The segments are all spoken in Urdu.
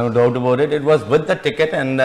No doubt about it. It was with the ticket and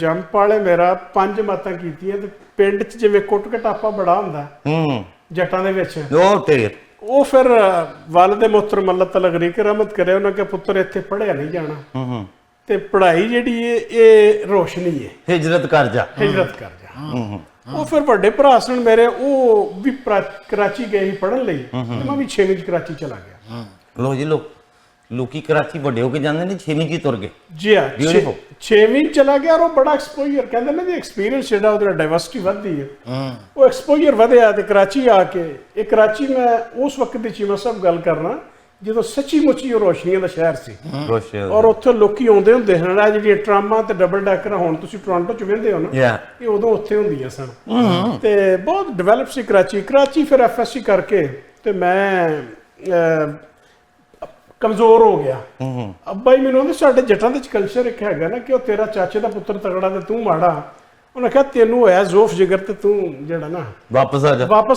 ਜੰਮ ਪਾਲੇ ਮੇਰਾ 5 ਮਾਤਾਂ ਕੀਤੀਆਂ ਤੇ ਪਿੰਡ 'ਚ ਜਿਵੇਂ ਕੁੱਟ ਘਟਾਪਾ ਬੜਾ ਹੁੰਦਾ ਜੱਟਾਂ ਦੇ ਵਿੱਚ, ਉਹ ਢੇਰ ਉਹ ਫਿਰ ਵਾਲਿਦ ਮੁਹਤਰਮ ਅੱਲਾਹ ਤਾਲਾ ਗਰੀਕ ਰਹਿਮਤ ਕਰੇ, ਉਹਨਾਂ ਕੇ ਪੁੱਤਰ ਇੱਥੇ ਪੜ੍ਹਿਆ ਨਹੀਂ ਜਾਣਾ ਤੇ ਪੜ੍ਹਾਈ ਜਿਹੜੀ ਇਹ ਰੋਸ਼ਨੀ ਹੈ, ਹਿਜਰਤ ਕਰ ਜਾ। ਹਿਜਰਤ ਕਰ ਜਾ। ਉਹ ਫਿਰ ਵੱਡੇ ਭਰਾ ਸਨ ਮੇਰੇ, ਉਹ ਵੀ ਕਰਾਚੀ ਗਏ ਸੀ ਪੜ੍ਹਨ ਲਈ ਤੇ ਮੈਂ ਵੀ 6ਵੀਂ 'ਚ ਕਰਾਚੀ ਚਲਾ ਗਿਆ। ਲੋ ਜੀ ਲੋਕੀ ਕਰਾਚੀ ਵੱਡੇ ਹੋ ਕੇ ਜਾਂਦੇ ਨੇ 6ਵੀਂ ਚ ਤੁਰ ਗਏ ਜੀ ਹਾਂ, Beautiful. 6ਵੀਂ ਚਲਾ ਗਿਆ ਔਰ ਉਹ ਬੜਾ ਐਕਸਪੋਜ਼ਰ, ਕਹਿੰਦੇ ਨੇ ਜੀ ਐਕਸਪੀਰੀਅੰਸ ਜਿਹੜਾ ਉਹਦਾ ਡਾਈਵਰਸਿਟੀ ਵੱਧਦੀ ਹੈ, ਉਹ ਐਕਸਪੋਜ਼ਰ ਵਧਿਆ ਤੇ ਕਰਾਚੀ ਆ ਕੇ, ਇਹ ਕਰਾਚੀ ਮੈਂ ਉਸ ਵਕਤ ਦੀ ਚੀਮਾ ਸਾਹਿਬ ਗੱਲ ਕਰਨਾ ਜਦੋਂ ਸੱਚੀ ਮੁੱਚੀ ਉਹ ਰੋਸ਼ਨੀਆਂ ਦਾ ਸ਼ਹਿਰ ਸੀ ਔਰ ਉੱਥੇ ਲੋਕੀ ਆਉਂਦੇ ਹੁੰਦੇ ਹਨ। ਆ ਜਿਹੜੀਆਂ ਟਰਾਮਾਂ ਤੇ ਡਬਲ ਡੈਕਰ ਹੁਣ ਤੁਸੀਂ ਟੋਰਾਂਟੋ ਚ ਵੇਖਦੇ ਹੋ ਨਾ, ਇਹ ਉਦੋਂ ਉੱਥੇ ਹੁੰਦੀਆਂ ਸਨ ਤੇ ਬਹੁਤ ਡਿਵੈਲਪ ਸੀ ਕਰਾਚੀ। ਫਿਰ ਐਫਐਸਸੀ ਕਰਕੇ ਤੇ ਮੈਂ ਕਮਜ਼ੋਰ ਹੋ ਗਿਆ। ਅੱਬਾ ਹੀ ਮੈਨੂੰ ਕਹਿੰਦੇ ਸਾਡੇ ਜੱਟਾਂ ਦੇ ਚ ਕਲਚਰ ਇੱਕ ਹੈਗਾ ਨਾ ਕਿ ਉਹ ਤੇਰਾ ਚਾਚੇ ਦਾ ਪੁੱਤਰ ਤਗੜਾ ਤੇ ਤੂੰ ਮਾੜਾ, ਉਹਨੇ ਕਿਹਾ ਤੈਨੂੰ ਹੋਇਆ ਜ਼ੋਫ ਜਿਗਰ ਤੇ ਤੂੰ ਜਿਹੜਾ ਨਾ ਵਾਪਸ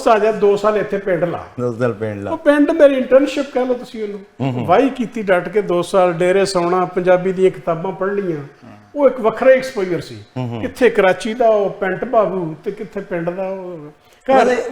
ਆ ਜਾ 2 ਸਾਲ ਇੱਥੇ ਪਿੰਡ ਲਾ। 2 ਸਾਲ ਪਿੰਡ ਲਾ। ਉਹ ਪਿੰਡ ਮੇਰੀ ਇੰਟਰਨਸ਼ਿਪ ਕਹਿ ਲਓ ਤੁਸੀਂ ਉਹਨੂੰ, ਵਾਹੀ ਕੀਤੀ ਡਟ ਕੇ 2 ਸਾਲ ਡੇਰੇ ਸੌਣਾ, ਪੰਜਾਬੀ ਦੀਆਂ ਕਿਤਾਬਾਂ ਪੜ੍ਹ ਲਈਆਂ, ਉਹ ਇੱਕ ਵੱਖਰਾ ਐਕਸਪੋਜ਼ਰ ਸੀ। ਕਿੱਥੇ ਕਰਾਚੀ ਦਾ ਉਹ ਪੈਂਟ ਬਾਬੂ ਤੇ ਕਿੱਥੇ ਪਿੰਡ ਦਾ ਉਹ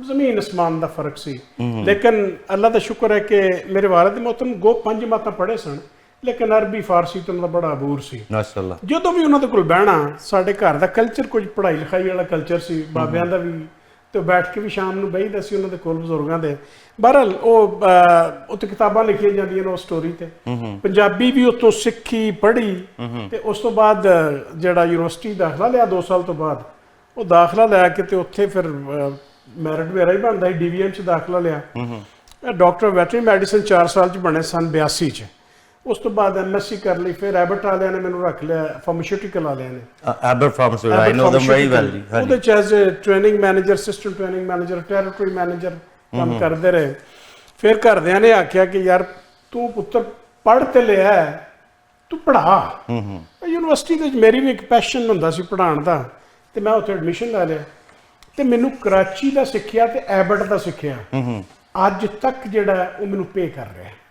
ਜ਼ਮੀਨ ਅਸਮਾਨ ਦਾ ਫਰਕ ਸੀ। ਲੇਕਿਨ ਅੱਲਾ ਦਾ ਸ਼ੁਕਰ ਹੈ ਕਿ ਮੇਰੇ ਵਾਲਿਦ ਮੋਹਤਰਮ 5 ਮਾਤਾਂ ਪੜ੍ਹੇ ਸਨ, ਲੇਕਿਨ ਅਰਬੀ ਫਾਰਸੀ ਤੋਂ ਉਹਨਾਂ ਦਾ ਬੜਾ ਅਬੂਰ ਸੀ। ਮਾਸ਼ਾਅੱਲਾ। ਜਦੋਂ ਵੀ ਉਹਨਾਂ ਦੇ ਕੋਲ ਬਹਿਣਾ, ਸਾਡੇ ਘਰ ਦਾ ਕਲਚਰ ਕੁਝ ਪੜ੍ਹਾਈ ਲਿਖਾਈ ਵਾਲਾ ਕਲਚਰ ਸੀ, ਬਾਬਿਆਂ ਦਾ ਵੀ, ਤੇ ਬੈਠ ਕੇ ਵੀ ਸ਼ਾਮ ਨੂੰ ਬਹਿਦਾ ਸੀ ਉਹਨਾਂ ਦੇ ਕੋਲ ਬਜ਼ੁਰਗਾਂ ਦੇ। ਬਹਰਹਾਲ ਉਹ ਉੱਥੇ ਕਿਤਾਬਾਂ ਲਿਖੀਆਂ ਜਾਂਦੀਆਂ ਨੇ ਉਸ ਸਟੋਰੀ ਤੇ, ਪੰਜਾਬੀ ਵੀ ਉੱਥੋਂ ਸਿੱਖੀ ਪੜ੍ਹੀ ਤੇ ਉਸ ਤੋਂ ਬਾਅਦ ਜਿਹੜਾ ਯੂਨੀਵਰਸਿਟੀ ਦਾਖਲਾ ਲਿਆ 2 ਸਾਲ ਤੋਂ ਬਾਅਦ, ਉਹ ਦਾਖਲਾ ਲੈ ਕੇ ਤੇ ਉੱਥੇ ਫਿਰ ਮੈਰਿਟ ਮੇਰਾ ਹੀ ਬਣਦਾ ਸੀ, ਡੀਵੀਐਮ ਚ ਦਾਖਲਾ ਲਿਆ। ਡਾਕਟਰ ਵੈਟਰਨਰੀ ਮੈਡੀਸਨ 4 ਸਾਲ ਚ ਬਣੇ ਸਨ 82 ਚ। ਉਸ ਤੋਂ ਬਾਅਦ ਐਮਐਸਸੀ ਕਰ ਲਈ, ਫਿਰ ਐਬਟ ਵਾਲਿਆਂ ਨੇ ਮੈਨੂੰ ਰੱਖ ਲਿਆ, ਫਾਰਮਾਸਿਊਟੀਕਲ ਵਾਲਿਆਂ ਨੇ। ਐਬਟ ਫਾਰਮਾਸਿਊਟੀਕਲ, ਆਈ ਨੋ them very well ਜੀ। ਉਹਦੇ ਚ as training manager, assistant training manager, territory manager ਕੰਮ ਕਰਦੇ ਰਹੇ। ਫਿਰ ਘਰਦਿਆਂ ਨੇ ਆਖਿਆ ਕਿ ਯਾਰ ਤੂੰ ਪੁੱਤਰ ਪੜ੍ਹ ਤੇ ਲਿਆ, ਤੂੰ ਪੜ੍ਹਾ। ਯੂਨੀਵਰਸਿਟੀ ਦੇ ਵਿੱਚ ਮੇਰੀ ਵੀ ਇੱਕ ਪੈਸ਼ਨ ਹੁੰਦਾ ਸੀ ਪੜ੍ਹਾਉਣ ਦਾ, ਤੇ ਮੈਂ ਉੱਥੇ ਐਡਮਿਸ਼ਨ ਲੈ ਲਿਆ ਤੇ ਮੈਨੂੰ ਕਰਾਚੀ ਦਾ ਸਿੱਖਿਆ ਤੇ ਐਬਟ ਦਾ ਸਿੱਖਿਆ ਅੱਜ ਤੱਕ ਜਿਹੜਾ ਉਹ ਮੈਨੂੰ ਪੇ ਕਰ ਰਿਹਾ।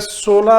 16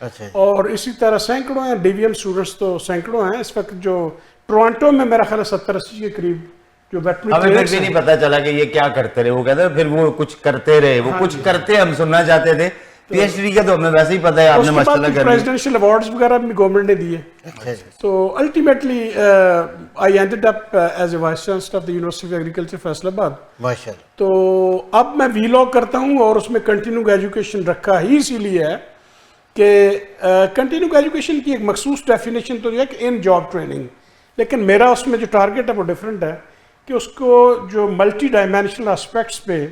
اچھا جی. اور اسی طرح سینکڑوں ہیں DVM اسٹوڈنٹس تو سینکڑوں ہیں اس وقت جو ٹورانٹو میں میرا خیال ہے 70-80 کے قریب جو ویٹرنری ہمیں پھر کلینکس بھی ہیں. نہیں پتا چلا کہ یہ کیا کرتے رہے. وہ کہتے ہیں پھر وہ کچھ کرتے رہے, وہ کچھ کرتے ہم سننا چاہتے تھے. PhD کا تو ہمیں ویسے ہی پتا ہے, آپ اس نے کے بعد ماشاءاللہ کچھ کر لی. پریزیڈنشیل ایوارڈز وغیرہ بھی گورنمنٹ نے دیے. اچھا جی. تو ultimately I ended up as a vice chancellor of the university of agriculture Faisal آباد. ماشاء اللہ. تو اب میں وی لاگ کرتا ہوں اور اس میں کنٹینیو ایجوکیشن رکھا ہی اسی لیے ہے کہ کنٹینیو ایجوکیشن کی ایک مخصوص ڈیفینیشن تو یہ ہے کہ ان جاب ٹریننگ, لیکن میرا اس میں جو ٹارگیٹ ہے وہ ڈفرینٹ ہے کہ اس کو جو ملٹی ڈائمینشنل اسپیکٹس پہ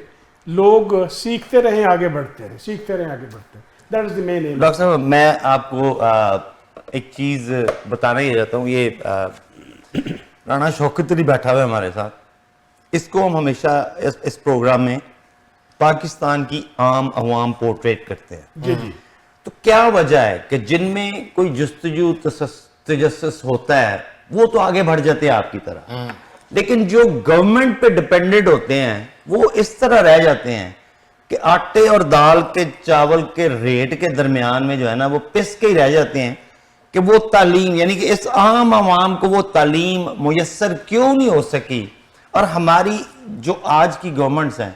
لوگ سیکھتے رہیں, آگے بڑھتے رہیں, سیکھتے رہیں, آگے بڑھتے رہیں. That is the main aim. Doctor صاحب میں آپ کو ایک چیز بتانا ہی چاہتا ہوں. یہ رانا شوکت علی بیٹھا ہوا ہے ہمارے ساتھ, اس کو ہم ہمیشہ اس پروگرام میں پاکستان کی عام عوام پورٹریٹ کرتے ہیں. جی جی. تو کیا وجہ ہے کہ جن میں کوئی جستجو تجسس ہوتا ہے وہ تو آگے بڑھ جاتے ہیں آپ کی طرح, لیکن جو گورنمنٹ پہ ڈپینڈنٹ ہوتے ہیں وہ اس طرح رہ جاتے ہیں کہ آٹے اور دال کے چاول کے ریٹ کے درمیان میں جو ہے نا وہ پس کے ہی رہ جاتے ہیں کہ وہ تعلیم, یعنی کہ اس عام عوام کو وہ تعلیم میسر کیوں نہیں ہو سکی. اور ہماری جو آج کی گورنمنٹس ہیں,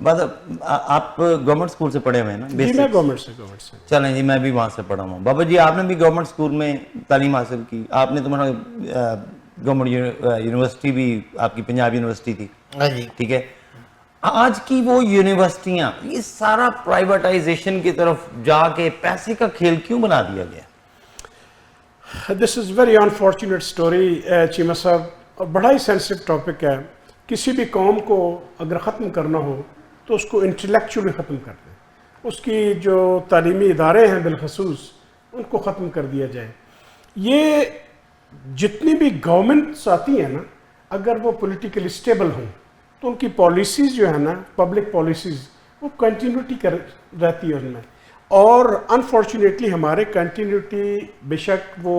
آپ گورنمنٹ اسکول سے پڑھے ہوئے ہیں نا؟ جی میں گورنمنٹ سے. چلیں جی, میں بھی وہاں سے پڑھا ہوں. بابا جی آپ نے بھی گورنمنٹ اسکول میں تعلیم حاصل کی, آپ نے تمہارا گورنمنٹ یونیورسٹی بھی آپ کی پنجاب یونیورسٹی تھی. ہاں جی. ٹھیک ہے, آج کی وہ یونیورسٹیاں یہ سارا پرائیویٹائزیشن کی طرف جا کے پیسے کا کھیل کیوں بنا دیا گیا؟ This is very unfortunate story Cheema صاحب, اور بڑا ہی سینسٹیو ٹاپک ہے. کسی بھی قوم کو اگر ختم کرنا ہو تو اس کو انٹلیکچولی ختم کر دیں, اس کی جو تعلیمی ادارے ہیں بالخصوص ان کو ختم کر دیا جائے. یہ جتنی بھی گورنمنٹس آتی ہیں نا, اگر وہ پولیٹیکلی اسٹیبل ہوں تو ان کی پالیسیز جو ہے نا, پبلک پالیسیز, وہ کنٹینیوٹی رہتی ہے ان میں. اور انفارچونیٹلی ہمارے کنٹینیوٹی بے شک وہ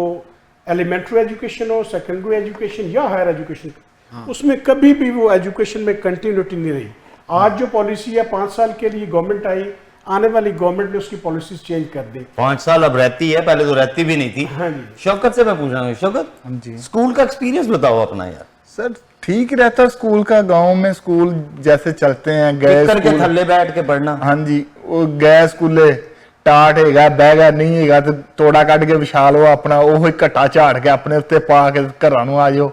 ایلیمنٹری ایجوکیشن ہو, سیکنڈری ایجوکیشن یا ہائر ایجوکیشن, اس میں کبھی بھی وہ ایجوکیشن میں کنٹینیوٹی نہیں رہی. آج جو پالیسی ہے 5 سال کے لیے گورنمنٹ آئی, آنے والی گورنمنٹ نے اس کی پالیسیز چینج کر دی. 5 سال اب رہتی ہے, پہلے تو رہتی بھی نہیں تھی. ہاں جی. شوکت سے میں پوچھ رہا ہوں, شوکت جی اسکول کا ایکسپیرینس بتاؤ اپنا یار. سر ٹھیک رہتا اسکول کا, گاؤں میں اسکول جیسے چلتے ہیں, گئے کر کے تھلے بیٹھ کے پڑھنا. ہاں جی, وہ گئے اسکولے ٹاٹ ہے گا, بہ گا نہیں ہے گا تو توڑا کٹ کے وشال ہو اپنا وہ کٹا جھاڑ کے اپنے اتنے پا کے گھر نو آ جاؤ.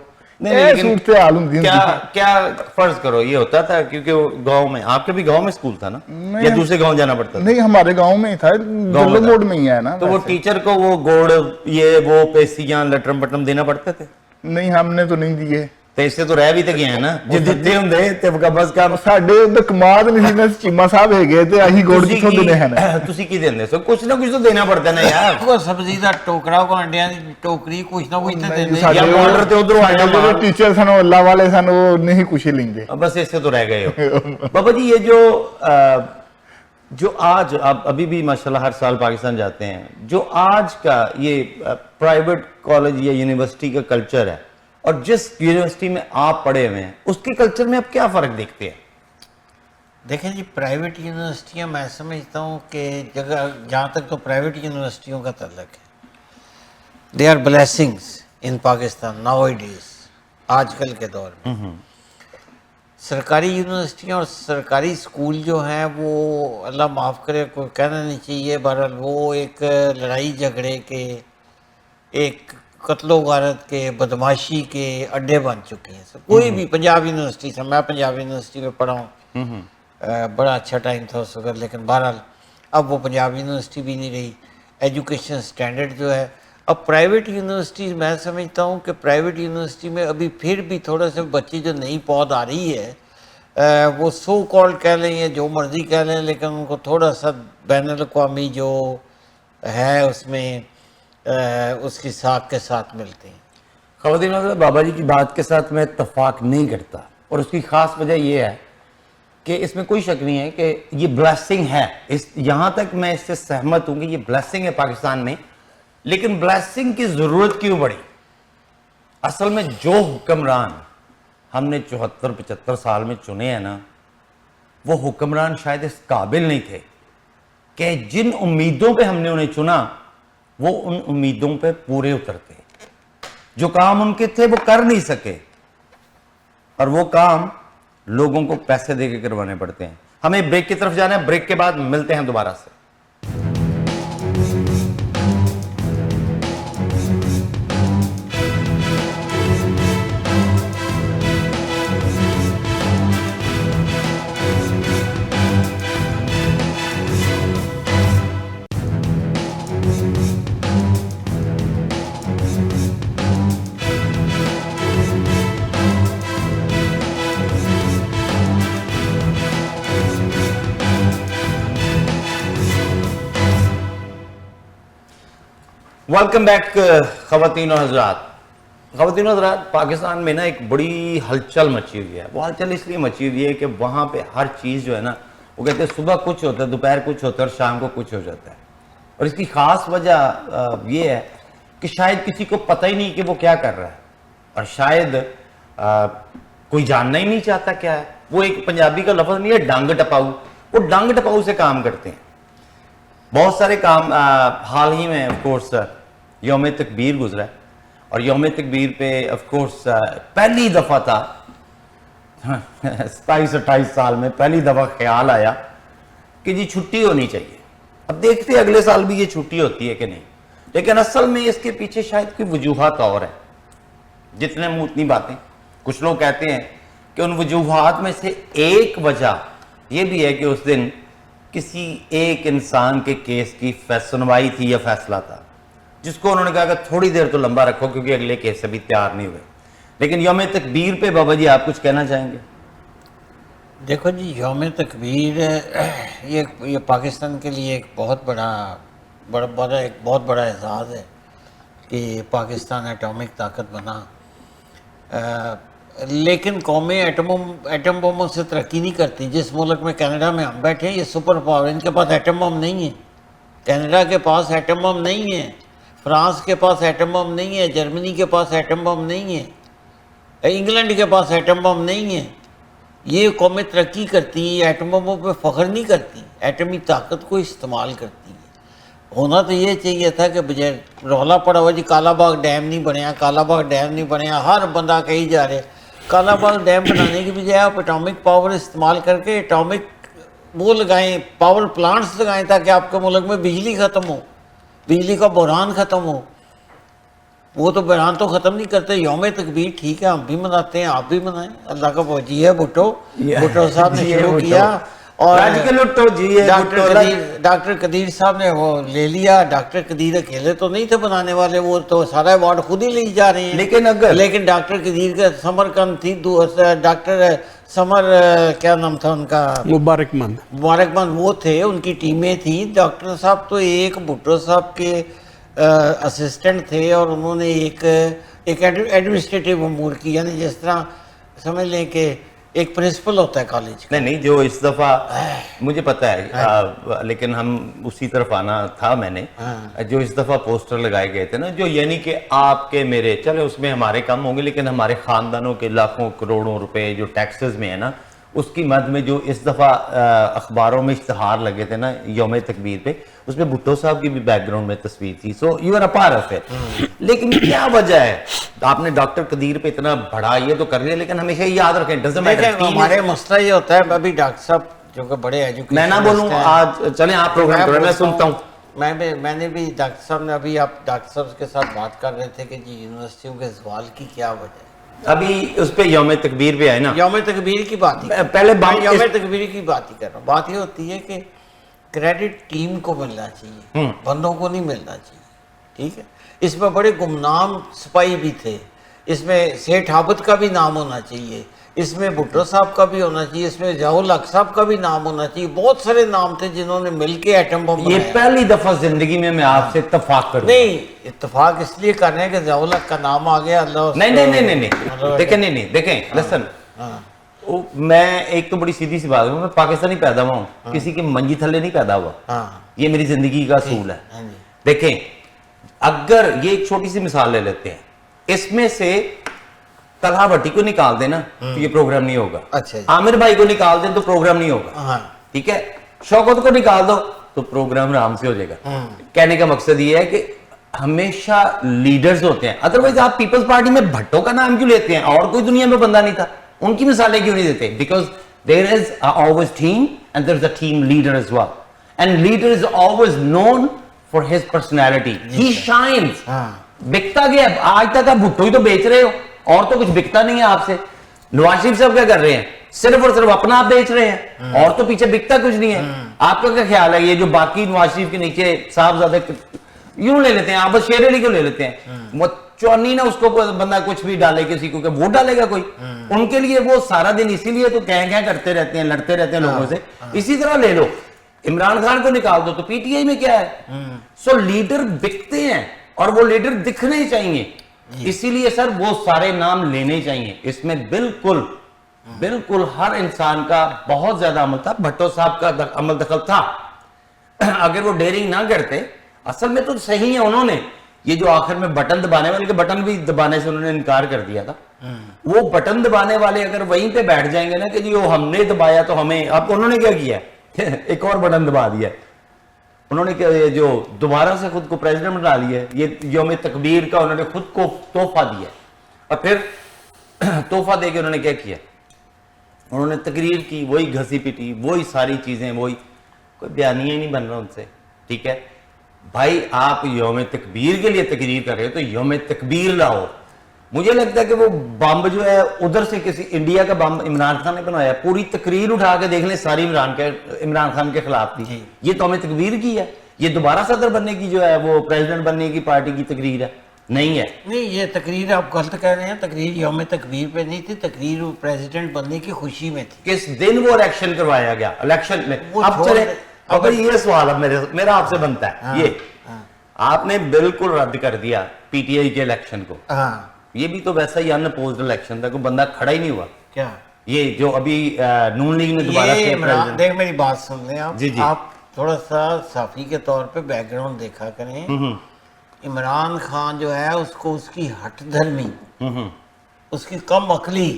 کیا فرض کرو یہ ہوتا تھا, کیونکہ وہ گاؤں میں, آپ کے بھی گاؤں میں اسکول تھا نا یا دوسرے گاؤں جانا پڑتا تھا؟ نہیں ہمارے گاؤں میں ہی تھا, گلو موڑ میں ہی ہے نا. تو وہ ٹیچر کو وہ گوڑ یہ وہ پیسیاں لٹرم بٹرم دینا پڑتے تھے؟ نہیں ہم نے تو نہیں دیے. تو اس سے تو رہ بھی تو گئے ہیں نا, جو دیتے ہوں دے تے بس کا. ਸਾਡੇ ਉਧਰ ਕਮਾਦ ਨਹੀਂ ਸੀ, ਚੀਮਾ ਸਾਹਿਬ ਹੈਗੇ ਤੇ ਅਸੀਂ ਗੋੜ ਕਿੱਥੋਂ ਦੇਣੇ ਹਨ? ਤੁਸੀਂ ਕੀ ਦਿੰਦੇ ਸੋ? ਕੁਛ ਨਾ ਕੁਛ ਤਾਂ ਦੇਣਾ ਪੜਦਾ ਨਾ ਯਾਰ. ਕੋਈ ਸਬਜ਼ੀ ਦਾ ਟੋਕਰਾ, ਕੋ ਅੰਡਿਆਂ ਦੀ ਟੋਕਰੀ, ਕੁਛ ਨਾ ਕੁਛ ਤਾਂ ਦਿੰਦੇ. ਸਾਡੇ ਆਰਡਰ ਤੇ ਉਧਰੋਂ ਆਇਆ ਜਿਹੜੇ ਟੀਚਰ ਸਨ ਅੱਲਾ ਵਾਲੇ ਸਨ ਉਹ ਨਹੀਂ ਕੁਛ ਹੀ ਲੈਂਦੇ. بس اس سے تو رہ گئے ہو. بابا جی یہ جو آج آپ ابھی بھی ماشاءاللہ ہر سال پاکستان جاتے ہیں, جو آج کا یہ پرائیویٹ کالج یا یونیورسٹی کا کلچر ہے اور جس یونیورسٹی میں آپ پڑھے ہوئے ہیں اس کے کلچر میں آپ کیا فرق دیکھتے ہیں؟ دیکھیں جی, پرائیویٹ یونیورسٹیاں میں سمجھتا ہوں کہ جگہ جہاں تک تو پرائیویٹ یونیورسٹیوں کا تعلق ہے, they are blessings in Pakistan nowadays, آج کل کے دور میں. سرکاری یونیورسٹیاں اور سرکاری اسکول جو ہیں وہ اللہ معاف کرے, کوئی کہنا نہیں چاہیے, بہرحال وہ ایک لڑائی جھگڑے کے, ایک قتل و غارت کے, بدماشی کے اڈے بن چکے ہیں. کوئی بھی پنجاب یونیورسٹی سے, میں پنجاب یونیورسٹی میں پڑھا ہوں, بڑا اچھا ٹائم تھا اس وقت, لیکن بہرحال اب وہ پنجاب یونیورسٹی بھی نہیں رہی. ایجوکیشن سٹینڈرڈ جو ہے اب پرائیویٹ یونیورسٹیز, میں سمجھتا ہوں کہ پرائیویٹ یونیورسٹی میں ابھی پھر بھی تھوڑا سا بچی جو نئی پود آ رہی ہے وہ سو کالڈ کہہ لیں یا جو مرضی کہہ لیں, لیکن ان کو تھوڑا سا بین الاقوامی جو ہے اس میں اس کی ساکھ کے ساتھ ملتے ہیں. خواتین حضرات, بابا جی کی بات کے ساتھ میں اتفاق نہیں کرتا, اور اس کی خاص وجہ یہ ہے کہ اس میں کوئی شک نہیں ہے کہ یہ بلیسنگ ہے. یہاں تک میں اس سے سہمت ہوں کہ یہ بلیسنگ ہے پاکستان میں, لیکن بلیسنگ کی ضرورت کیوں پڑی؟ اصل میں جو حکمران ہم نے 74-75 سال میں چنے ہیں نا, وہ حکمران شاید اس قابل نہیں تھے کہ جن امیدوں پہ ہم نے انہیں چنا وہ ان امیدوں پہ پورے اترتے، جو کام ان کے تھے وہ کر نہیں سکے، اور وہ کام لوگوں کو پیسے دے کے کروانے پڑتے ہیں۔ ہمیں بریک کی طرف جانا ہے، بریک کے بعد ملتے ہیں دوبارہ سے۔ ویلکم بیک خواتین و حضرات۔ خواتین و حضرات، پاکستان میں نا ایک بڑی ہلچل مچی ہوئی ہے۔ وہ ہلچل اس لیے مچی ہوئی ہے کہ وہاں پہ ہر چیز جو ہے نا، وہ کہتے ہیں صبح کچھ ہوتا ہے، دوپہر کچھ ہوتا ہے اور شام کو کچھ ہو جاتا ہے۔ اور اس کی خاص وجہ یہ ہے کہ شاید کسی کو پتہ ہی نہیں کہ وہ کیا کر رہا ہے، اور شاید کوئی جاننا ہی نہیں چاہتا کیا ہے۔ وہ ایک پنجابی کا لفظ نہیں ہے ڈانگ ٹپاؤ، وہ ڈانگ ٹپاؤ سے کام کرتے ہیں۔ بہت سارے کام حال ہی میں آف کورس یوم تکبیر گزرا ہے، اور یوم تکبیر پہ آف کورس پہلی دفعہ تھا 27-28 سال میں پہلی دفعہ خیال آیا کہ جی چھٹی ہونی چاہیے۔ اب دیکھتے ہیں اگلے سال بھی یہ چھٹی ہوتی ہے کہ نہیں، لیکن اصل میں اس کے پیچھے شاید کوئی وجوہات اور ہیں۔ جتنے منہ اتنی باتیں۔ کچھ لوگ کہتے ہیں کہ ان وجوہات میں سے ایک وجہ یہ بھی ہے کہ اس دن کسی ایک انسان کے کیس کی سنوائی تھی یا فیصلہ تھا، جس کو انہوں نے کہا کہ تھوڑی دیر تو لمبا رکھو کیونکہ اگلے کیس سے بھی تیار نہیں ہوئے۔ لیکن یوم تکبیر پہ بابا جی آپ کچھ کہنا چاہیں گے؟ دیکھو جی، یوم تکبیر یہ پاکستان کے لیے ایک بہت بڑا اعزاز ہے کہ پاکستان ایٹامک طاقت بنا، لیکن قومیں ایٹم بموں سے ترقی نہیں کرتی۔ جس ملک میں کینیڈا میں ہم بیٹھے ہیں، یہ سپر پاور، ان کے پاس ایٹم بم نہیں ہے۔ کینیڈا کے پاس ایٹم بم نہیں ہے، فرانس کے پاس ایٹم بم نہیں ہے، جرمنی کے پاس ایٹم بم نہیں ہے، انگلینڈ کے پاس ایٹم بم نہیں ہے۔ یہ قومیں ترقی کرتی ہیں، ایٹم بموں پہ فخر نہیں کرتی، ایٹمی طاقت کو استعمال کرتی ہے۔ ہونا تو یہ چاہیے تھا کہ بجائے رولا پڑا ہوا جی کالا باغ ڈیم نہیں بنیا، کالا باغ ڈیم نہیں بنیا، ہر بندہ کہی جا رہے کالا باغ ڈیم بنانے کی بجائے آپ ایٹامک پاور استعمال کر کے ایٹامک وہ لگائیں، پاور پلانٹس لگائیں، تاکہ آپ کے ملک میں بجلی ختم ہو، بجلی کا بحران ختم ہو۔ وہ تو بحران تو ختم نہیں کرتے۔ یوم تکبیر ٹھیک ہے، ہم بھی مناتے ہیں، آپ بھی منائیں، اللہ کا فوجی ہے بھٹو صاحب نے شروع کیا، اور ڈاکٹر قدیر صاحب نے وہ لے لیا۔ ڈاکٹر قدیر اکیلے تو نہیں تھے بنانے والے، وہ تو سارا ایوارڈ خود ہی لے جا رہے ہیں۔ لیکن ڈاکٹر قدیر کا سمر کم تھی، ڈاکٹر سمر کیا نام تھا ان کا، مبارک مند وہ تھے، ان کی ٹیمیں تھیں۔ ڈاکٹر صاحب تو ایک بھٹو صاحب کے اسسٹنٹ تھے، اور انہوں نے ایک ایڈمنسٹریٹو امور کی، یعنی جس طرح سمجھ لیں کہ ایک پرنسپل ہوتا ہے کالج کا۔ نہیں جو اس دفعہ مجھے پتہ ہے، لیکن ہم اسی طرف آنا تھا میں نے، جو اس دفعہ پوسٹر لگائے گئے تھے نا، جو یعنی کہ آپ کے میرے، چلے اس میں ہمارے کم ہوں گے، لیکن ہمارے خاندانوں کے لاکھوں کروڑوں روپے جو ٹیکسز میں ہے نا، اس کی مد میں جو اس دفعہ اخباروں میں اشتہار لگے تھے نا یوم تکبیر پہ، اس میں بھٹو صاحب کی بھی بیک گراؤنڈ میں تصویر تھی۔ So you are a part of it. لیکن کیا وجہ ہے آپ نے ڈاکٹر قدیر پہ اتنا بڑا یہ تو کر لیا، لیکن ہمیشہ یاد رکھیں ہمارے مسئلہ یہ ہوتا ہے، ابھی ڈاکٹر صاحب جو کہ بڑے ایجوکیشن، میں نہ بولوں آج، چلیں آپ پروگرام کریں، میں سنتا ہوں۔ میں نے بھی ڈاکٹر صاحب نے، ابھی آپ ڈاکٹر صاحب کے ساتھ بات کر رہے تھے کہ جی یونیورسٹیوں کے زوال کی کیا وجہ ہے۔ ابھی اس پہ یوم تکبیر پہ آئے نا، یوم تکبیر کی بات پہلے یوم تکبیر کی بات ہی کر رہا ہوں۔ بات یہ ہوتی ہے کہ کریڈٹ ٹیم کو ملنا چاہیے، بندوں کو نہیں ملنا چاہیے، ٹھیک ہے۔ اس میں بڑے گمنام سپاہی بھی تھے، اس میں سیٹھ عابد کا بھی نام ہونا چاہیے، اس میں بھٹو صاحب کا بھی ہونا چاہیے، اس میں ضیاء الحق صاحب کا بھی نام ہونا چاہیے۔ بہت سارے نام تھے جنہوں نے مل کے ایٹم بم بنایا۔ یہ پہلی دفعہ زندگی میں آپ سے اتفاق کروں، نہیں اتفاق اس لیے کر رہے ہیں کہ ضیاء الحق کا نام آ گیا، اللہ نہیں دیکھیں لسن، میں ایک تو بڑی سیدھی سی بات ہوں، میں پاکستانی پیدا ہوا ہوں، کسی کی منجی تھلے نہیں پیدا ہوا، یہ میری زندگی کا اصول ہے۔ دیکھیں اگر یہ ایک چھوٹی سی مثال لے لیتے ہیں، اس میں سے طلحہ بھٹی کو نکال دیں نا تو یہ پروگرام نہیں ہوگا، عامر بھائی کو نکال دیں تو پروگرام نہیں ہوگا، ٹھیک ہے، شوکت کو نکال دو تو پروگرام آرام سے ہو جائے گا. کہنے کا مقصد یہ ہے کہ ہمیشہ لیڈرز ہوتے ہیں. ادروائز آپ پیپلز پارٹی میں بھٹو کا نام کیوں لیتے ہیں؟ اور کوئی دنیا میں بندہ نہیں تھا, ان کی مثالیں کیوں نہیں دیتے؟ Because there is always team and there is a team leader as well, and leader is always known for his personality. He shines. بکتا گیا آج تک آپ بھٹو ہی تو بیچ رہے ہو, اور تو کچھ بکتا نہیں ہے آپ سے. نواز شریف صاحب کیا کر رہے ہیں؟ صرف اور صرف اپنا آپ بیچ رہے ہیں, اور تو پیچھے بکتا کچھ نہیں ہے. آپ کا کیا خیال ہے یہ جو باقی نواز شریف کے نیچے صاحبزادے یوں لے لیتے ہیں, آپ بس شیر علی کو لے لیتے ہیں, چونی نہ اس کو بندہ کچھ بھی ڈالے کسی کو, کہ ووٹ ڈالے گا کوئی؟ ان کے لیے وہ سارا دن اسی لیے تو کہیں کرتے رہتے ہیں, لڑتے رہتے ہیں لوگوں سے. اسی طرح لے لو عمران خان کو نکال دو تو پی ٹی آئی میں کیا ہے؟ سو لیڈر بکتے ہیں اور وہ لیڈر دکھنے چاہیے, اسی لیے سر وہ سارے نام لینے چاہیے. اس میں بالکل بالکل ہر انسان کا بہت زیادہ عمل تھا. بھٹو صاحب کا عمل دخل تھا, اگر وہ ڈیرنگ نہ کرتے. اصل میں تو صحیح ہے, انہوں نے یہ جو آخر میں بٹن دبانے والے کے بٹن بھی دبانے سے انہوں نے انکار کر دیا تھا. وہ بٹن دبانے والے اگر وہیں پہ بیٹھ جائیں گے نا کہ جی وہ ہم نے دبایا تو ہمیں, اب انہوں نے کیا کیا ایک اور بٹن دبا دیا. انہوں نے کیا جو دوبارہ سے خود کو پریزیڈنٹ بنا لیا, یہ یوم تکبیر کا انہوں نے خود کو تحفہ دیا. اور پھر تحفہ دے کے انہوں نے کیا کیا؟ انہوں نے تقریر کی, وہی گھسی پیٹی, وہی ساری چیزیں, وہی, کوئی بیانیہ ہی نہیں بن رہا ان سے. ٹھیک ہے بھائی, آپ یوم تکبیر کے لیے تقریر کر رہے ہو تو یوم تکبیر لاؤ. مجھے لگتا ہے کہ وہ بمب جو ہے ادھر سے کسی انڈیا کا بمب عمران خان نے بنایا, پوری تقریر اٹھا کے دیکھ لیں ساری عمران خان کے خلاف تھی. یہ تو ہمیں تکبیر کی ہے, یہ دوبارہ صدر بننے کی جو ہے وہ پریزیڈنٹ بننے کی پارٹی کی تقریر ہے, نہیں ہے. نہیں, یہ تقریر آپ غلط کہہ رہے ہیں. تقریر یوم تکبیر پہ نہیں تھی, تقریر پریزیڈنٹ بننے کی خوشی میں تھی. کس دن وہ الیکشن کروایا گیا؟ الیکشن میں. اب چلے, اب یہ سوال اب میرا آپ سے بنتا ہے, یہ آپ نے بالکل رد کر دیا پی ٹی آئی کے الیکشن کو. یہ بھی تو ویسا ہی ان اپوزڈ الیکشن تھا, کوئی بندہ کھڑا ہی نہیں ہوا. کیا یہ جو ابھی نون لیگ نے دوبارہ سے, دیکھ میری بات سن لیں آپ. آپ تھوڑا سا صحافی کے طور پہ بیک گراؤنڈ دیکھا کریں. عمران خان جو ہے اس کو اس کی ہٹ دھرمی, اس کی کم عقلی,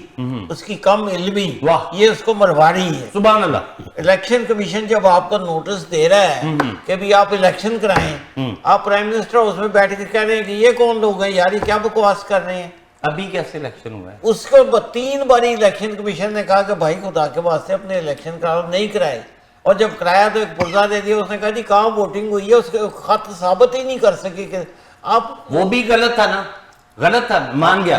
اس کی کم علمی, یہ اس کو مروا رہی ہے. سبحان اللہ. الیکشن کمیشن جب آپ کو نوٹس دے رہا ہے کہ بھی آپ الیکشن کرائیں, آپ پرائم منسٹر ہاؤس میں بیٹھ کے کہہ رہے ہیں کہ یہ کون لوگ ہیں یار, یہ کیا بکواس کر رہے ہیں. ابھی کیسے الیکشن ہوا ہے؟ اس کو 3 باری الیکشن کمیشن نے کہا کہ بھائی خدا کے واسطے اپنے الیکشن کراؤ, نہیں کرائے. اور جب کرایا تو ایک پرزہ دے دیا, اس نے کہا جی کہاں ووٹنگ ہوئی ہے, اس کے خط ثابت ہی نہیں کر سکے کہ آپ. وہ بھی غلط تھا نا, غلط تھا, مان گیا,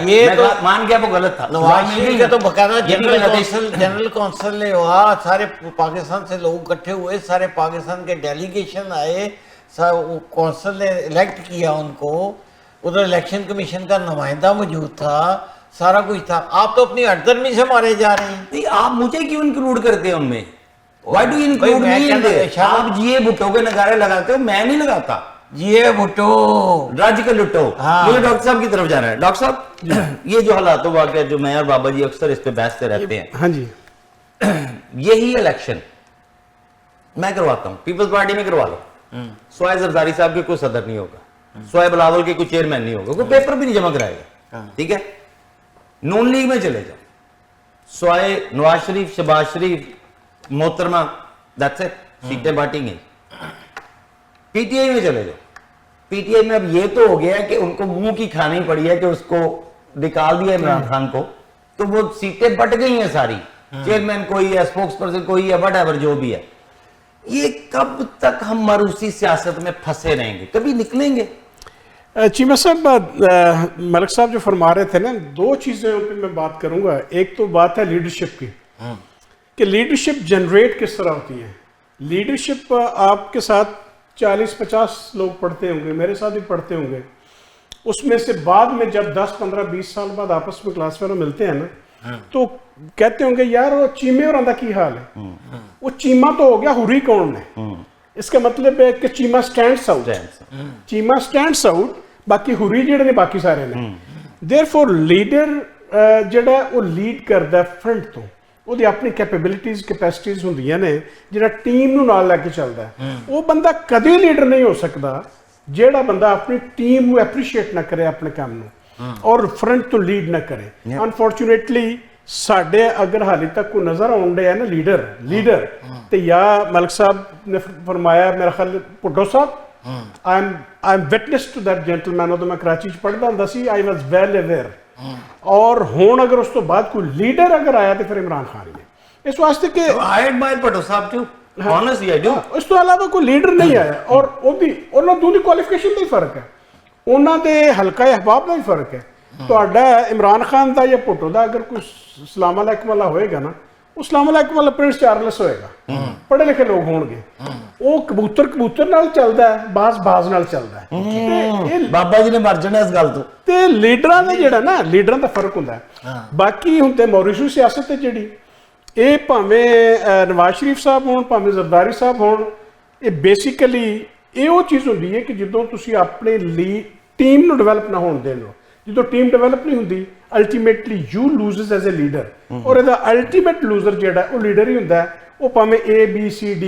مان گیا وہ غلط تھا. نواز شریف کا تو باقاعدہ جنرل کونسل نے ہوا, سارے پاکستان سے لوگ اکٹھے ہوئے, سارے پاکستان کے ڈیلیگیشن آئے, کونسل نے الیکٹ کیا ان کو, ادھر الیکشن کمیشن کا نمائندہ موجود تھا, سارا کچھ تھا. آپ تو اپنی ہٹ دھرمی سے مارے جا رہے ہیں. نہیں, آپ مجھے کیوں انکلوڈ کرتے ہیں ان میں؟ Why do you include me in there? آپ جیے بھٹو کے نظارے لگاتے ہو, میں نہیں لگاتا. جیے بھٹو, راج کا لٹو. مجھے ڈاکٹر صاحب کی طرف جانا ہے. ڈاکٹر صاحب یہ جو حالات واقع جو میں اور بابا جی اکثر اس پہ بحثتے رہتے ہیں, ہاں جی, یہی الیکشن میں کرواتا ہوں, پیپلز پارٹی میں کروا لو. سوائے زرداری صاحب کے کوئی صدر نہیں ہوگا, سوائے بلاول کے کوئی چیئرمین نہیں ہوگا, کوئی پیپر بھی نہیں جمع کرائے گا. ٹھیک ہے, نون لیگ میں چلے جاؤ, سوائے نواز شریف, شہباز شریف, محترمہ, دیٹس اٹ, سیٹیں بانٹی گئی. پی ٹی آئی میں چلے جاؤ, پی ٹی آئی میں اب یہ تو ہو گیا ہے کہ ان کو منہ کی کھانی پڑی ہے کہ اس کو نکال دیا عمران خان کو, تو وہ سیٹیں بٹ گئی ہیں ساری, چیئرمین کوئی ہے, اسپوکس پرسن کوئی ہے, وٹ ایور جو بھی ہے. یہ کب تک ہم مروسی سیاست میں پھنسے رہیں گے, کبھی نکلیں گے؟ چیمہ صاحب, ملک صاحب جو فرما رہے تھے نا, 2 چیزیں پہ میں بات کروں گا. ایک تو بات ہے لیڈرشپ کی, کہ لیڈرشپ جنریٹ کس طرح ہوتی ہے. لیڈرشپ آپ کے ساتھ 40-50 لوگ پڑھتے ہوں گے, میرے ساتھ بھی پڑھتے ہوں گے. اس میں سے بعد میں جب 10-15-20 سال بعد آپس میں کلاس فیلو ملتے ہیں نا, تو کہتے ہوں گے یار وہ چیمے اور آندہ کی حال ہے. وہ چیمہ تو ہو گیا, ہوری کون ہے. اس کا مطلب ہے کہ Cheema stands out, Cheema stands out, باقی ہوری جڑے نے باقی سارے نے. دیئرفور لیڈر جڑا ہے وہ لیڈ کردا ہے فرنٹ تو, ਉਹਦੀ ਆਪਣੀ ਕੈਪੇਬਿਲਿਟੀਜ਼ ਕੈਪੈਸਿਟੀਜ਼ ਹੁੰਦੀਆਂ ਨੇ, ਜਿਹੜਾ ਟੀਮ ਨੂੰ ਨਾਲ ਲੈ ਕੇ ਚੱਲਦਾ ਹੈ. ਉਹ ਬੰਦਾ ਕਦੇ ਲੀਡਰ ਨਹੀਂ ਹੋ ਸਕਦਾ ਜਿਹੜਾ ਬੰਦਾ ਆਪਣੀ ਟੀਮ ਨੂੰ ਐਪਰੀਸ਼ੀਏਟ ਨਾ ਕਰੇ ਆਪਣੇ ਕੰਮ ਨੂੰ, ਔਰ ਫਰੰਟ ਤੋਂ ਲੀਡ ਨਾ ਕਰੇ. ਅਨਫੋਰਚੂਨੇਟਲੀ ਸਾਡੇ ਅਗਰ ਹਾਲੇ ਤੱਕ ਕੋਈ ਨਜ਼ਰ ਆਉਣ ਡਿਆ ਨਾ ਲੀਡਰ ਤੇ ਜਾਂ ਮਲਕ ਸਾਹਿਬ ਨੇ ਫਰਮਾਇਆ ਮੇਰਾ ਖਿਆਲ ਭੁੱਟੋ ਸਾਹਿਬ I'm witness to that gentleman ਉਦੋਂ ਮੈਂ ਕਰਾਚੀ ਚ ਪੜ੍ਹਦਾ ਹੁੰਦਾ ਸੀ I was well aware ਔਰ ਹੁਣ ਅਗਰ ਉਸ ਤੋਂ ਬਾਅਦ ਕੋਈ ਲੀਡਰ ਅਗਰ ਆਇਆ ਤੇ ਫਿਰ ਇਮਰਾਨ ਖਾਨ ਹੀ ਹੈ ਇਸ ਵਾਸਤੇ ਕਿ I admire Bhutto Sahab too. Honestly, I do. ਇਸ ਤੋਂ ਇਲਾਵਾ ਕੋਈ ਲੀਡਰ ਨਹੀਂ ਆਇਆ ਔਰ ਉਹਨਾਂ ਦੋਦੀ ਕੁਆਲੀਫਿਕੇਸ਼ਨ ਦਾ ਹੀ ਫਰਕ ਹੈ ਉਹਨਾਂ ਦੇ ਹਲਕਾ ਅਹਿਬਾਬ ਦਾ ਹੀ ਫਰਕ ਹੈ ਤੁਹਾਡਾ ਇਮਰਾਨ ਖਾਨ ਦਾ ਜਾਂ ਭੁੱਟੋ ਦਾ ਅਗਰ ਕੋਈ ਸਲਾਮ ਅਲੈਕੁਮ ਵਾਲਾ ਹੋਏਗਾ ਨਾ ਉਹ ਸਲਾਮ ਅਲੈਕੁਮ ਵਾਲਾ ਪ੍ਰਿੰਸ ਚਾਰਲਸ ਹੋਏਗਾ ਪੜ੍ਹੇ ਲਿਖੇ ਲੋਕ ਹੋਣਗੇ ਉਹ ਕਬੂਤਰ ਨਾਲ ਚੱਲਦਾ ਹੈ ਬਾਜ਼ ਨਾਲ ਚੱਲਦਾ ਹੈ ਤੇ ਇਹ ਬਾਬਾ ਜੀ ਨੇ ਮਰ ਜਾਣਾ ਇਸ ਗੱਲ ਤੋਂ ਤੇ ਲੀਡਰਾਂ ਦਾ ਜਿਹੜਾ ਨਾ ਲੀਡਰਾਂ ਦਾ ਫਰਕ ਹੁੰਦਾ ਹੈ ਬਾਕੀ ਹੁਣ ਤੇ ਮੌਰੀਸ਼ੀਅਸ ਸਿਆਸਤ ਹੈ ਜਿਹੜੀ ਇਹ ਭਾਵੇਂ ਨਵਾਜ਼ ਸ਼ਰੀਫ ਸਾਹਿਬ ਹੋਣ ਭਾਵੇਂ ਜ਼ਰਦਾਰੀ ਸਾਹਿਬ ਹੋਣ ਇਹ ਬੇਸਿਕਲੀ ਇਹ ਉਹ ਚੀਜ਼ ਹੁੰਦੀ ਹੈ ਕਿ ਜਦੋਂ ਤੁਸੀਂ ਆਪਣੇ ਲਈ ਟੀਮ ਨੂੰ ਡਿਵੈਲਪ ਨਾ ਹੋਣ ਦੇਣ ਲੋ ਜਦੋਂ ਟੀਮ ਡਿਵੈਲਪ ਨਹੀਂ ਹੁੰਦੀ ultimately you loses as a leader ਔਰ ਇਹਦਾ ਅਲਟੀਮੇਟ ਲੂਜ਼ਰ ਜਿਹੜਾ ਉਹ ਲੀਡਰ ਹੀ ਹੁੰਦਾ ਹੈ ਉਹ ਭਾਵੇਂ A B C D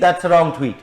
that's a wrong tweet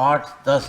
8-10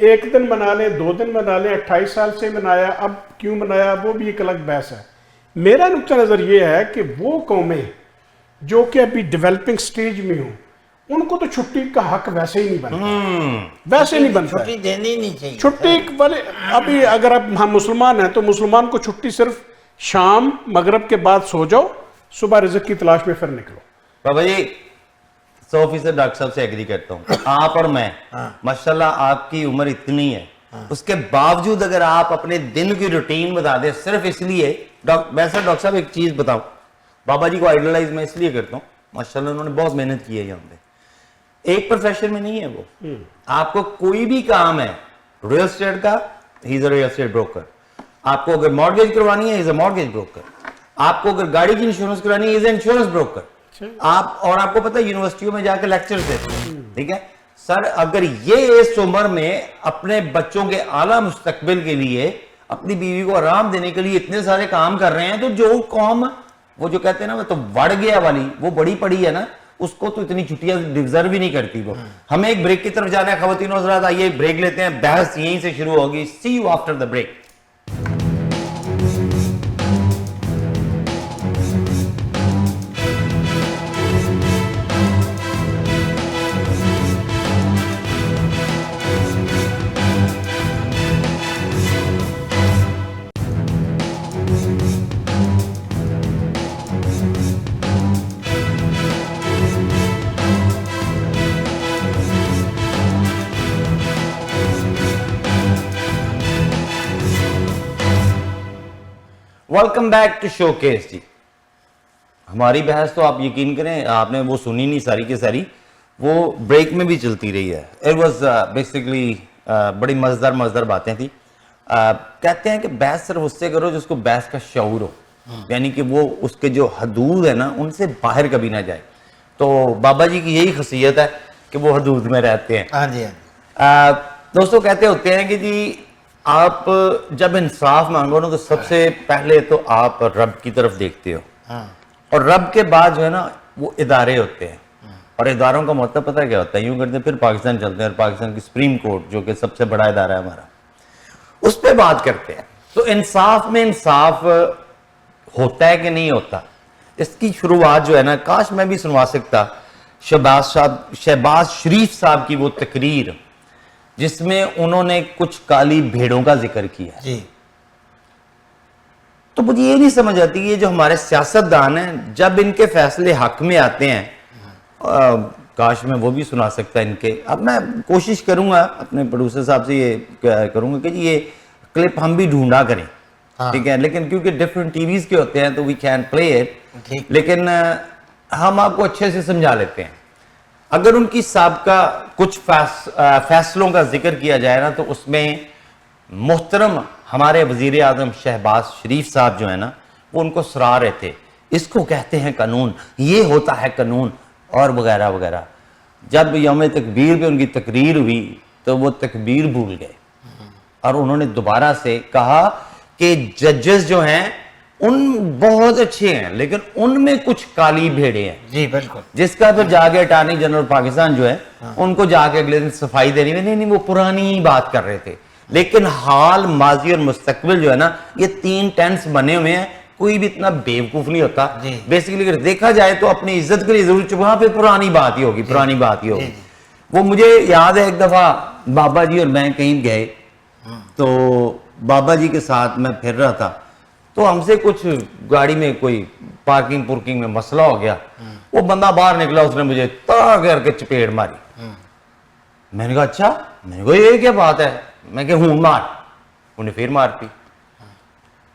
ایک دن منا لیں 2 دن منا لیں 28 سال سے منایا اب کیوں منایا وہ بھی ایک الگ بحث ہے. میرا نقطہ نظر یہ ہے کہ وہ قومیں جو کہ ابھی ڈیولپنگ سٹیج میں ہوں ان کو تو چھٹی کا حق ویسے ہی نہیں بنتا, ویسے نہیں بنتا. چھٹی دینی نہیں چاہیے. چھٹی والے ابھی اگر اب ہم مسلمان ہیں تو مسلمان کو چھٹی صرف شام مغرب کے بعد سو جاؤ, صبح رزق کی تلاش میں پھر نکلو. بابا جی 100% ڈاکٹر صاحب سے ایگری کرتا ہوں. آپ اور میں ماشاءاللہ آپ کی عمر اتنی ہے, اس کے باوجود اگر آپ اپنے دن کی روٹین بتا دیں صرف اس لیے, ویسا ڈاکٹر صاحب ایک چیز بتاؤں, بابا جی کو آئیڈلائز میں اس لیے کرتا ہوں ماشاءاللہ انہوں نے بہت محنت کی ہے یہاں پہ. ایک پروفیشن میں نہیں ہے وہ, آپ کو کوئی بھی کام ہے ریل اسٹیٹ کا, ہی از اے ریل اسٹیٹ بروکر. آپ کو اگر مارگیج کروانی ہے, ہی از اے مارگیج بروکر. آپ کو اگر گاڑی کی انشورنس کرانی ہے, ہی از اے انشورنس بروکر. آپ کو پتہ یونیورسٹیوں میں جا کے لیکچر دیتے ہیں, ٹھیک ہے سر. اگر یہ اس عمر میں اپنے بچوں کے اعلیٰ مستقبل کے لیے, اپنی بیوی کو آرام دینے کے لیے اتنے سارے کام کر رہے ہیں, تو جو قوم وہ جو کہتے ہیں نا وہ تو بڑھ گیا والی, وہ بڑی پڑی ہے نا, اس کو تو اتنی چھٹیاں ڈیزرو بھی نہیں کرتی. وہ ہمیں ایک بریک کی طرف جانا ہے خواتین و حضرات, آئیے بریک لیتے ہیں, بحث یہیں سے شروع ہوگی. See you after the break. Welcome back to showcase. جی ہماری بحث تو آپ یقین کریں آپ نے وہ سنی نہیں ساری کی ساری, وہ بریک میں بھی چلتی رہی ہے. اٹ واز بیسکلی بڑی مزدار باتیں تھیں. کہتے ہیں کہ بحث صرف اس سے کرو جس کو بحث کا شعور ہو, یعنی کہ وہ اس کے جو حدود ہے نا ان سے باہر کبھی نہ جائے. تو بابا جی کی یہی خصیت ہے کہ وہ حدود میں رہتے ہیں. ہاں جی. دوستوں کہتے ہوتے ہیں کہ جی آپ جب انصاف مانگو نا تو سب سے پہلے تو آپ رب کی طرف دیکھتے ہو, اور رب کے بعد جو ہے نا وہ ادارے ہوتے ہیں, اور اداروں کا مطلب پتہ کیا ہوتا ہے, یوں کرتے ہیں پھر پاکستان چلتے ہیں اور پاکستان کی سپریم کورٹ جو کہ سب سے بڑا ادارہ ہے ہمارا, اس پہ بات کرتے ہیں. تو انصاف میں انصاف ہوتا ہے کہ نہیں ہوتا, اس کی شروعات جو ہے نا کاش میں بھی سنوا سکتا شہباز شریف صاحب کی وہ تقریر جس میں انہوں نے کچھ کالی بھیڑوں کا ذکر کیا. جی تو مجھے یہ نہیں سمجھ آتی کہ یہ جو ہمارے سیاستدان ہیں جب ان کے فیصلے حق میں آتے ہیں, کاش میں وہ بھی سنا سکتا ان کے. اب میں کوشش کروں گا اپنے پروڈیوسر صاحب سے یہ کروں گا کہ جی یہ کلپ ہم بھی ڈھونڈا کریں, ٹھیک ہے, لیکن کیونکہ ڈفرینٹ ٹی ویز کے ہوتے ہیں تو وی کین پلے اٹ, لیکن ہم آپ کو اچھے سے سمجھا لیتے ہیں. اگر ان کی سابقہ کچھ فیصلوں کا ذکر کیا جائے نا تو اس میں محترم ہمارے وزیر اعظم شہباز شریف صاحب جو ہے نا وہ ان کو سرا رہے تھے, اس کو کہتے ہیں قانون, یہ ہوتا ہے قانون اور وغیرہ وغیرہ. جب یوم تکبیر پہ ان کی تقریر ہوئی تو وہ تکبیر بھول گئے اور انہوں نے دوبارہ سے کہا کہ ججز جو ہیں ان بہت اچھے ہیں لیکن ان میں کچھ کالی بھیڑے ہیں. جی بالکل. جس کا پھر جا کے اٹارنی جنرل پاکستان جو ہے ان کو جا کے اگلے دن صفائی دینی میں نہیں وہ پرانی ہی بات کر رہے تھے, لیکن حال ماضی اور مستقبل جو ہے نا یہ 3 ٹینس بنے ہوئے ہیں. کوئی بھی اتنا بیوقوف نہیں ہوتا بیسیکلی, اگر دیکھا جائے تو اپنی عزت کے لیے ضرور وہاں پہ پرانی بات ہی ہوگی, پرانی بات ہی ہوگی. وہ مجھے یاد ہے ایک دفعہ بابا جی اور میں کہیں گئے تو بابا جی کے ساتھ میں پھر رہا تھا تو ہم سے کچھ گاڑی میں کوئی پارکنگ میں مسئلہ ہو گیا. وہ بندہ باہر نکلا, اس نے مجھے تا کر کے چپیڑ ماری. میں نے کہا اچھا, میں نے کہا یہ کیا بات ہے, میں کہ ہون مار, انہیں پھر مار دی.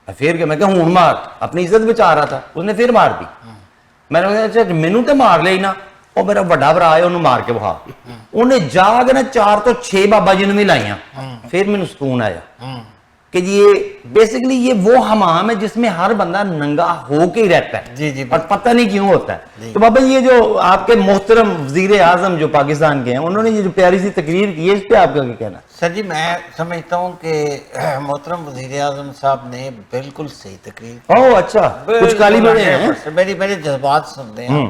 پھر کہ میں کہ ہون مار, اپنی عزت بچا رہا تھا, اس نے پھر مار دی. میں نے کہا اچھا مینوں تے مار لے نا, اور میرا بڑا برا ہے انہوں مار کے بہا, انہیں جا کے نا 4 تو 6 بابا جی نے بھی لائیاں. پھر میں سکون آیا کہ یہ بیسیکلی یہ وہ حمام ہے جس میں ہر بندہ ننگا ہو کے ہی رہتا ہے اور پتہ نہیں کیوں ہوتا ہے. تو بابا یہ جو آپ کے محترم وزیر اعظم جو پاکستان کے ہیں انہوں نے یہ جو پیاری سی تقریر کی ہے اس پہ آپ کا کیا کہنا؟ سر جی میں سمجھتا ہوں کہ محترم وزیر اعظم صاحب نے بالکل صحیح تقریر. اوہ اچھا, کچھ کالی بڑے ہیں, میرے جذبات سنتے ہیں.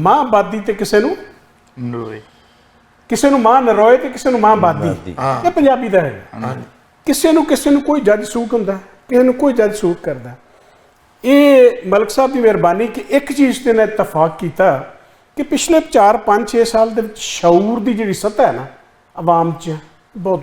ਮਾਂ ਬਾਦੀ ਤੇ ਕਿਸੇ ਨੂੰ ਨਰੋਏ, ਕਿਸੇ ਨੂੰ ਮਾਂ ਨਰੋਏ ਤੇ ਕਿਸੇ ਨੂੰ ਮਾਂ ਬਾਦੀ। ਇਹ ਪੰਜਾਬੀ ਦਾ ਹੈ। ਕਿਸੇ ਨੂੰ ਕੋਈ ਜੱਜ ਸੂਟ ਹੁੰਦਾ, ਕਿਸੇ ਨੂੰ ਕੋਈ ਜੱਜ ਸੂਟ ਕਰਦਾ। ਇਹ ਮਲਕ ਸਾਹਿਬ ਦੀ ਮਿਹਰਬਾਨੀ ਕਿ ਇੱਕ ਚੀਜ਼ ਤੇ ਨੇ ਇਤਫਾਕ ਕੀਤਾ ਕਿ ਪਿਛਲੇ 4-5-6 ਸਾਲ ਦੇ ਵਿੱਚ ਸ਼ਊਰ ਦੀ ਜਿਹੜੀ ਸਤਹ ਹੈ ਨਾ ਆਵਾਮ 'ਚ ਬਹੁਤ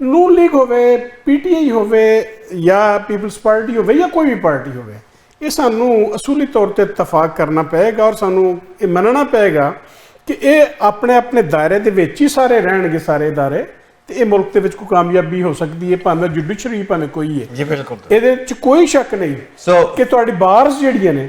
ਨੂਨ ਲੀਗ ਹੋਵੇ, ਪੀਟੀਆਈ ਹੋਵੇ ਜਾਂ ਪੀਪਲਸ ਪਾਰਟੀ ਹੋਵੇ ਜਾਂ ਕੋਈ ਵੀ ਪਾਰਟੀ ਹੋਵੇ, ਇਹ ਸਾਨੂੰ ਅਸੂਲੀ ਤੌਰ ਤੇ ਇਤਫਾਕ ਕਰਨਾ ਪਏਗਾ ਔਰ ਸਾਨੂੰ ਇਹ ਮੰਨਣਾ ਪਏਗਾ ਕਿ ਇਹ ਆਪਣੇ ਆਪਣੇ ਦਾਇਰੇ ਦੇ ਵਿੱਚ ਹੀ ਸਾਰੇ ਰਹਿਣਗੇ, ਸਾਰੇ ادارے, ਤੇ ਇਹ ਮੁਲਕ ਦੇ ਵਿੱਚ ਕੋਈ ਕਾਮਯਾਬੀ ਹੋ ਸਕਦੀ ਹੈ, ਭਾਵੇਂ ਜੁਡੀਸ਼ਰੀ ਭਾਵੇਂ ਕੋਈ ਹੈ। ਜੀ ਬਿਲਕੁਲ, ਇਹਦੇ ਵਿੱਚ ਕੋਈ ਸ਼ੱਕ ਨਹੀਂ ਕਿ ਤੁਹਾਡੀ ਬਾਰਸ ਜਿਹੜੀਆਂ ਨੇ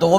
2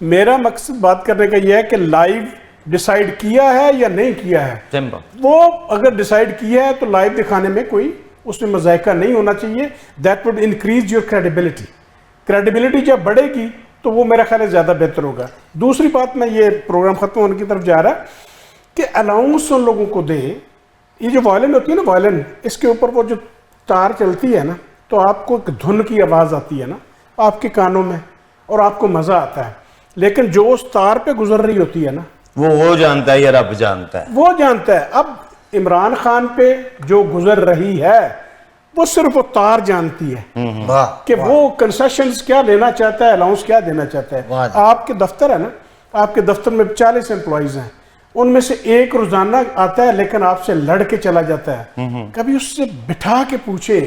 میرا مقصد بات کرنے کا یہ ہے کہ لائیو ڈیسائیڈ کیا ہے یا نہیں کیا ہے. سمپل. وہ اگر ڈیسائیڈ کیا ہے تو لائیو دکھانے میں کوئی اس میں مذائقہ نہیں ہونا چاہیے. That would increase your credibility. Credibility جب بڑھے گی تو وہ میرا خیال ہے زیادہ بہتر ہوگا. دوسری بات میں یہ پروگرام ختم ہونے کی طرف جا رہا ہے کہ الاؤنس ان لوگوں کو دیں. یہ جو وائلن ہوتی ہے نا وائلن, اس کے اوپر وہ جو تار چلتی ہے نا تو آپ کو ایک دھن کی آواز آتی ہے نا آپ کے کانوں میں اور آپ کو مزہ آتا ہے. لیکن جو اس تار پہ گزر رہی ہوتی ہے نا وہ جانتا ہے یا رب جانتا ہے. وہ جانتا ہے. اب عمران خان پہ جو گزر رہی ہے وہ صرف وہ تار جانتی ہے کہ وہ کنسیشنز کیا لینا چاہتا ہے, الاؤنس کیا دینا چاہتا ہے. آپ کے دفتر ہے نا, آپ کے دفتر میں 40 امپلائیز ہیں, ان میں سے ایک روزانہ آتا ہے لیکن آپ سے لڑ کے چلا جاتا ہے. کبھی اس سے بٹھا کے پوچھے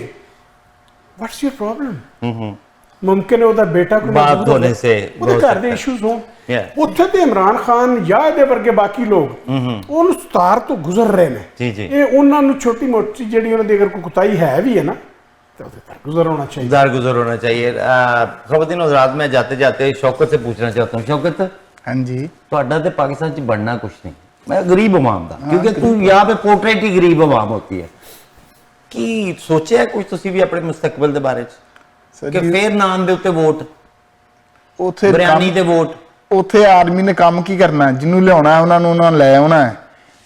واٹس یور پرابلم. ممکن ہے ادھر بیٹا کو بات ہونے سے گھر دے ایشوز ہوں. اتنے تو عمران خان یا دے ورگے باقی لوگ ان تار تو گزر رہے ہیں. یہ انہوں نے چھوٹی موٹی جیڑی انہوں نے اگر کوئی کوتاہی ہے بھی ہے نا تو گزر ہونا چاہیے. گزر ہونا چاہیے. خواتین حضرات, میں جاتے جاتے شوکت سے پوچھنا چاہتا ہوں. شوکت, ہاں جی, تہاڈا تے پاکستان چ بڑھنا کچھ نہیں, میں غریب عوام دا, کیونکہ تو یہاں پہ پورٹریٹ ہی غریب عوام ہوتی ہے. کی سوچیا ہے کچھ تسی بھی اپنے مستقبل دے بارے چ کہ پھر نام دے اوتے ووٹ, اوتھے بریانی دے ووٹ, اوتھے آرمی نے کام کی کرنا ہے, جنوں لیاونا ہے انہوں نے لے آنا ہے.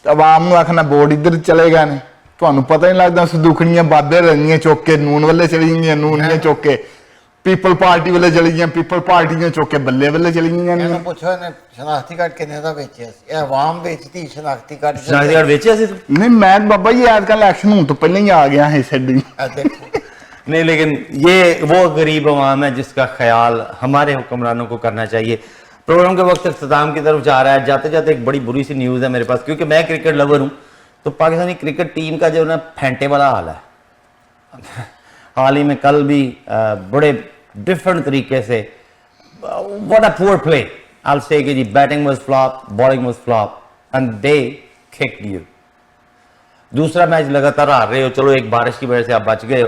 عوام نو آکھنا بورڈ ادھر چلے گا نے, تانوں پتہ نہیں لگدا سدوکھڑیاں بابے رہنیاں چوک کے نون والے چلی گئیاں, نونیاں چوک کے پیپل پارٹی والے چلی گئیاں, پیپل پارٹیاں چوک کے بلے والے چلی گئیاں. پوچھو نے شناختی کارڈ کنے دا بیچیا سی؟ عوام بیچتی شناختی کارڈ. شناختی کارڈ ویچیا سی؟ نہیں میں بابا یہ آج کل الیکشن ہون تو پہلے ہی آ گیا ہے سیڈنگ. نہیں, لیکن یہ وہ غریب عوام ہے جس کا خیال ہمارے حکمرانوں کو کرنا چاہیے. پروگرام کے وقت اختتام کی طرف جا رہا ہے. جاتے جاتے ایک بڑی بری سی نیوز ہے میرے پاس, کیونکہ میں کرکٹ لور ہوں, تو پاکستانی کرکٹ ٹیم کا جو نا پھینٹے والا حال ہے. حال ہی میں کل بھی بڑے ڈفرنٹ طریقے سے what a poor play, I'll say کہ جی batting was flop, bowling was flop and they kicked you. دوسرا میچ لگاتار ہار رہے ہو, چلو ایک بارش کی وجہ سے آپ بچ گئے ہو,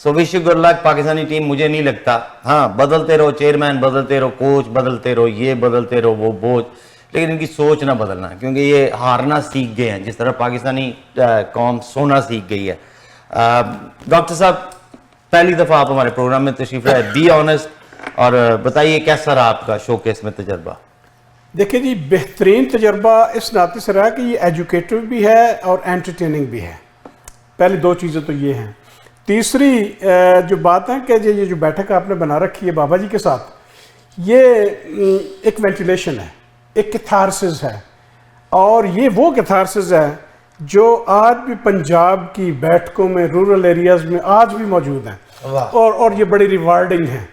so wish you good luck. Pakistani team مجھے نہیں لگتا, ہاں بدلتے رہو, چیئرمین بدلتے رہو, کوچ بدلتے رہو, یہ بدلتے رہو, وہ بوجھ, لیکن ان کی سوچ نہ بدلنا, کیونکہ یہ ہارنا سیکھ گئے ہیں جس طرح پاکستانی قوم سونا سیکھ گئی ہے. ڈاکٹر صاحب, پہلی دفعہ آپ ہمارے پروگرام میں تشریف لائے, بی آنیسٹ, اور بتائیے کیسا رہا آپ کا شوکیس میں تجربہ؟ دیکھیں جی, بہترین تجربہ اس ناطے سے رہا کہ یہ ایجوکیٹو بھی ہے اور انٹرٹیننگ بھی ہے. پہلی دو چیزیں تو یہ ہیں. تیسری جو بات ہے کہ یہ جو بیٹھک آپ نے بنا رکھی ہے بابا جی کے ساتھ, یہ ایک وینٹیلیشن ہے, ایک کیتھارسس ہے, اور یہ وہ کیتھارسس ہے جو آج بھی پنجاب کی بیٹھکوں میں, رورل ایریاز میں آج بھی موجود ہیں, اور یہ بڑی ریوارڈنگ ہیں.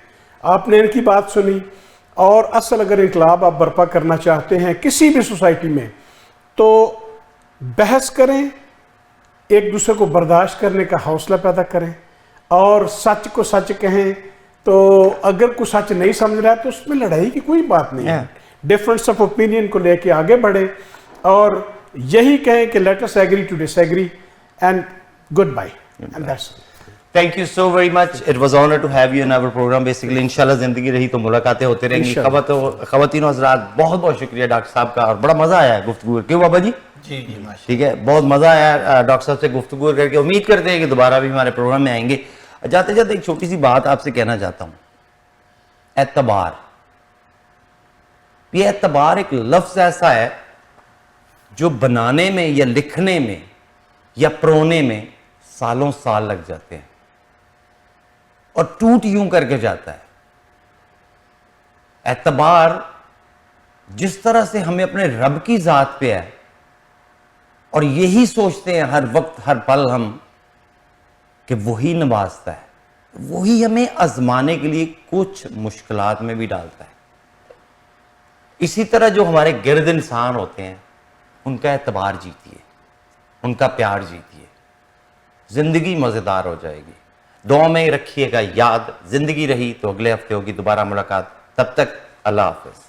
آپ نے ان کی بات سنی, اور اصل اگر انقلاب آپ برپا کرنا چاہتے ہیں کسی بھی سوسائٹی میں تو بحث کریں, ایک دوسرے کو برداشت کرنے کا حوصلہ پیدا کریں, اور سچ کو سچ کہیں. تو اگر کوئی سچ نہیں سمجھ رہا ہے تو اس میں لڑائی کی کوئی بات نہیں ہے. ڈفرینس آف اوپینین کو لے کے آگے بڑھیں, اور یہی کہیں کہ late us agree to disagree and goodbye. And that's it. Thank you so very much. It was honor to have you in our program. Basically, انشاءاللہ زندگی رہی تو ملاقاتیں ہوتے رہیں گی. خواتین و حضرات, بہت بہت شکریہ ڈاکٹر صاحب کا, اور بڑا مزہ آیا ہے گفتگو. کیوں بابا جی؟ جی جی ماشاءاللہ, ٹھیک ہے, بہت مزہ آیا ڈاکٹر صاحب سے گفتگو کر کے. امید کرتے ہیں کہ دوبارہ بھی ہمارے پروگرام میں آئیں گے. جاتے جاتے ایک چھوٹی سی بات آپ سے کہنا چاہتا ہوں. اعتبار, یہ اعتبار ایک لفظ ایسا ہے جو بنانے میں یا لکھنے میں یا پرونے میں سالوں سال لگ جاتے ہیں, اور ٹوٹ یوں کر کے جاتا ہے. اعتبار جس طرح سے ہمیں اپنے رب کی ذات پہ ہے, اور یہی سوچتے ہیں ہر وقت ہر پل ہم کہ وہی نوازتا ہے, وہی ہمیں آزمانے کے لیے کچھ مشکلات میں بھی ڈالتا ہے. اسی طرح جو ہمارے گرد انسان ہوتے ہیں ان کا اعتبار جیتیے, ان کا پیار جیتیے, زندگی مزیدار ہو جائے گی. دعا میں رکھیے گا یاد, زندگی رہی تو اگلے ہفتے ہوگی دوبارہ ملاقات. تب تک اللہ حافظ.